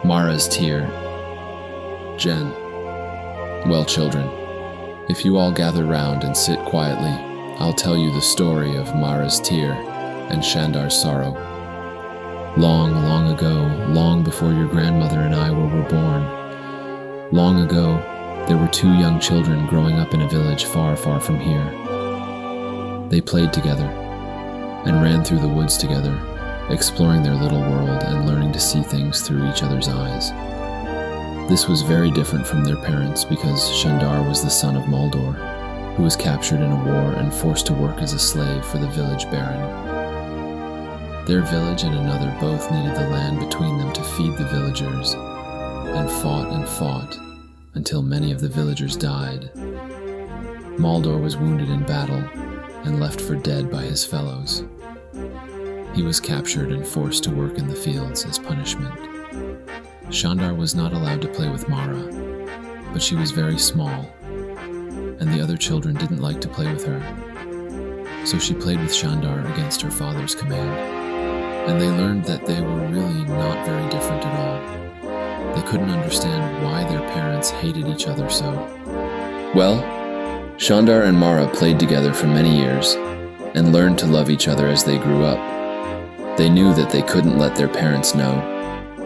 Mara's Tear. Jen. Well, children, if you all gather round and sit quietly, I'll tell you the story of Mara's Tear and Shandar's sorrow. Long, long ago, long before your grandmother and I were born, long ago, there were two young children growing up in a village far, far from here. They played together and ran through the woods together, exploring their little world and learning to see things through each other's eyes. This was very different from their parents because Shandar was the son of Maldor, who was captured in a war and forced to work as a slave for the village baron. Their village and another both needed the land between them to feed the villagers, and fought until many of the villagers died. Maldor was wounded in battle and left for dead by his fellows. He was captured and forced to work in the fields as punishment. Shandar was not allowed to play with Mara, but she was very small, and the other children didn't like to play with her. So she played with Shandar against her father's command, and they learned that they were really not very different at all. They couldn't understand why their parents hated each other so. Well, Shandar and Mara played together for many years and learned to love each other as they grew up. They knew that they couldn't let their parents know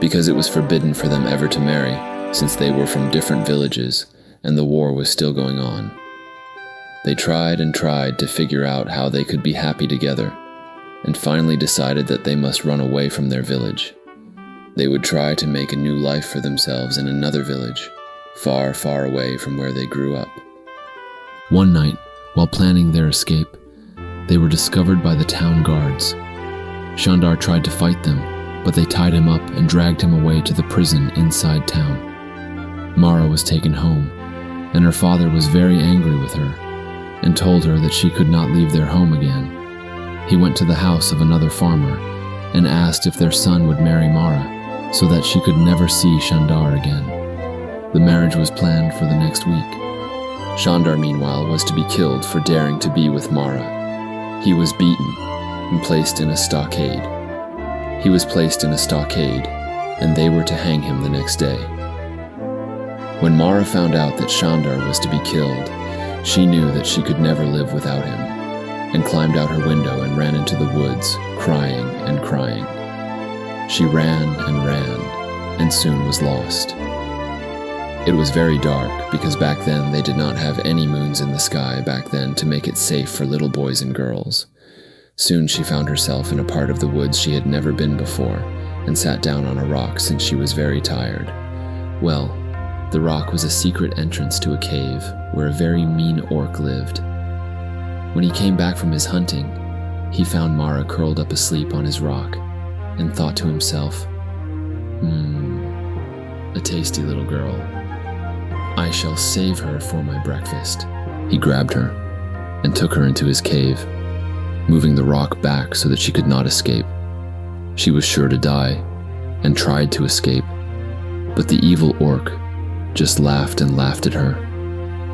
because it was forbidden for them ever to marry since they were from different villages and the war was still going on. They tried and tried to figure out how they could be happy together and finally decided that they must run away from their village. They would try to make a new life for themselves in another village, far, far away from where they grew up. One night, while planning their escape, they were discovered by the town guards. Shandar tried to fight them, but they tied him up and dragged him away to the prison inside town. Mara was taken home, and her father was very angry with her and told her that she could not leave their home again. He went to the house of another farmer and asked if their son would marry Mara so that she could never see Shandar again. The marriage was planned for the next week. Shandar, meanwhile, was to be killed for daring to be with Mara. He was beaten and placed in a stockade. And they were to hang him the next day. When Mara found out that Shandar was to be killed, she knew that she could never live without him, and climbed out her window and ran into the woods, crying and crying. She ran, and soon was lost. It was very dark, because back then they did not have any moons in the sky back then to make it safe for little boys and girls. Soon she found herself in a part of the woods she had never been before, and sat down on a rock since she was very tired. Well, the rock was a secret entrance to a cave where a very mean orc lived. When he came back from his hunting, he found Mara curled up asleep on his rock, and thought to himself, a tasty little girl. I shall save her for my breakfast. He grabbed her and took her into his cave, moving the rock back so that she could not escape. She was sure to die, and tried to escape, but the evil orc just laughed and laughed at her,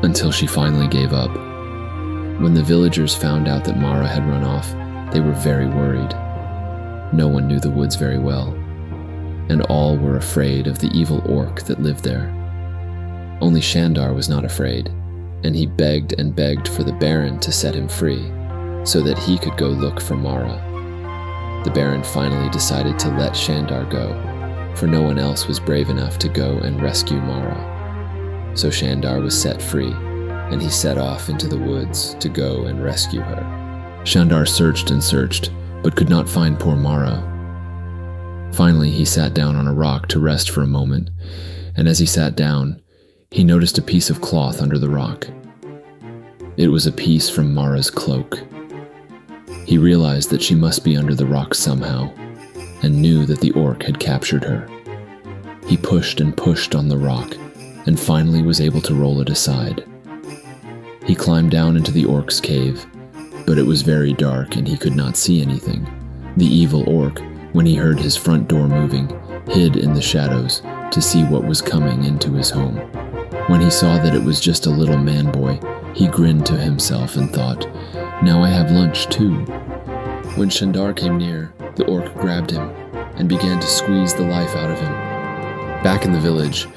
until she finally gave up. When the villagers found out that Mara had run off, they were very worried. No one knew the woods very well, and all were afraid of the evil orc that lived there. Only Shandar was not afraid, and he begged and begged for the Baron to set him free, so that he could go look for Mara. The Baron finally decided to let Shandar go, for no one else was brave enough to go and rescue Mara. So Shandar was set free, and he set off into the woods to go and rescue her. Shandar searched and searched, but could not find poor Mara. Finally, he sat down on a rock to rest for a moment, and as he sat down, he noticed a piece of cloth under the rock. It was a piece from Mara's cloak. He realized that she must be under the rock somehow, and knew that the orc had captured her. He pushed and pushed on the rock, and finally was able to roll it aside. He climbed down into the orc's cave, but it was very dark and he could not see anything. The evil orc, when he heard his front door moving, hid in the shadows to see what was coming into his home. When he saw that it was just a little man boy, he grinned to himself and thought, "Now I have lunch too." When Shandar came near, the orc grabbed him and began to squeeze the life out of him. Back in the village,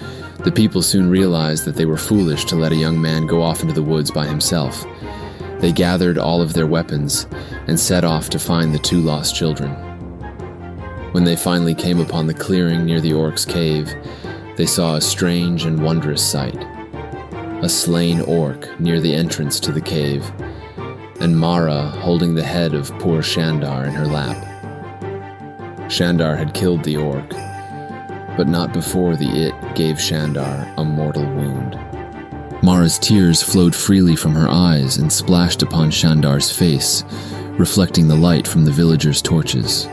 the people soon realized that they were foolish to let a young man go off into the woods by himself. They gathered all of their weapons and set off to find the two lost children. When they finally came upon the clearing near the orc's cave, they saw a strange and wondrous sight. A slain orc near the entrance to the cave, and Mara holding the head of poor Shandar in her lap. Shandar had killed the orc, but not before the it gave Shandar a mortal wound. Mara's tears flowed freely from her eyes and splashed upon Shandar's face, reflecting the light from the villagers' torches.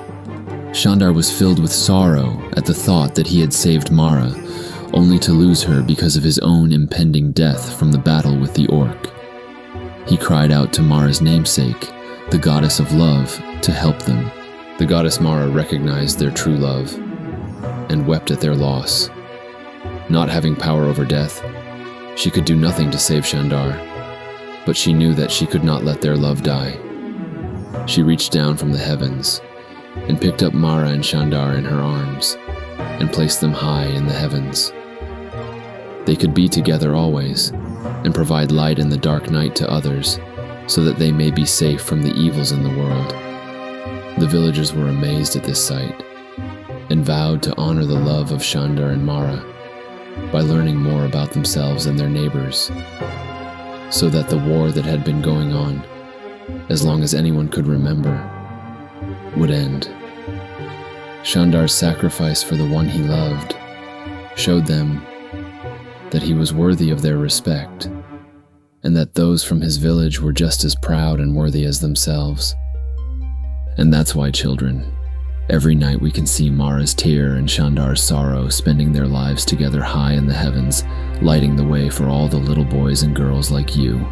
Shandar was filled with sorrow at the thought that he had saved Mara, only to lose her because of his own impending death from the battle with the orc. He cried out to Mara's namesake, the goddess of love, to help them. The goddess Mara recognized their true love and wept at their loss. Not having power over death, she could do nothing to save Shandar, but she knew that she could not let their love die. She reached down from the heavens and picked up Mara and Shandar in her arms and placed them high in the heavens. They could be together always and provide light in the dark night to others so that they may be safe from the evils in the world. The villagers were amazed at this sight and vowed to honor the love of Shandar and Mara by learning more about themselves and their neighbors, so that the war that had been going on, as long as anyone could remember, would end. Shandar's sacrifice for the one he loved showed them that he was worthy of their respect, and that those from his village were just as proud and worthy as themselves. And that's why, children, every night we can see Mara's tear and Shandar's sorrow spending their lives together high in the heavens, lighting the way for all the little boys and girls like you.